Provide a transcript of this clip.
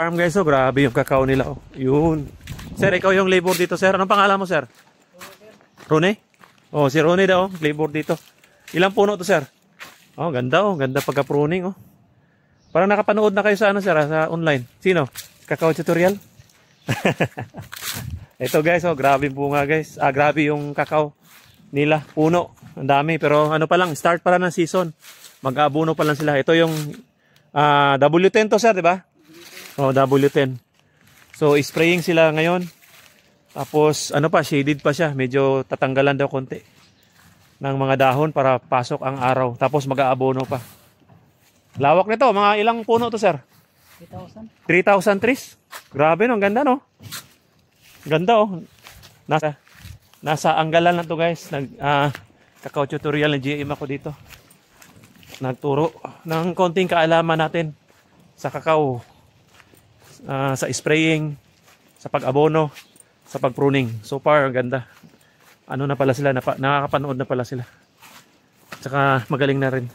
Farm guys, oh, grabe yung kakao nila. Oh. Yun. Sir, ikaw yung labor dito, sir. Anong pangalan mo, sir? Rone? Oh, si Rone daw, labor dito. Ilang puno to, sir? Oh, ganda oh. Ganda pagka-pruning, oh. Parang nakapanood na kayo sa ano, sir, sa online. Sino? Kakao tutorial? Ito guys, oh, grabe bunga guys. Grabe yung kakao nila. Puno. Ang dami. Pero ano pa lang, start pa lang ng season. Mag-aabono pa lang sila. Ito yung W10 to, sir, di ba? Oh, W10. So, spraying sila ngayon. Tapos, ano pa, shaded pa siya. Medyo tatanggalan daw konti ng mga dahon para pasok ang araw. Tapos, mag-aabono pa. Lawak nito. Mga ilang puno to, sir? 3,000. 3,000 trees. Grabe, no? Ang ganda, no? Ganda, oh. Nasa Anggalan lang to, guys. Kakao tutorial ng GM ako dito. Nagturo ng konting kaalaman natin sa kakao. Sa spraying, sa pag-abono, sa pag-pruning. So far, ang ganda. Ano na pala sila, nakakapanood na pala sila. Tsaka magaling na rin.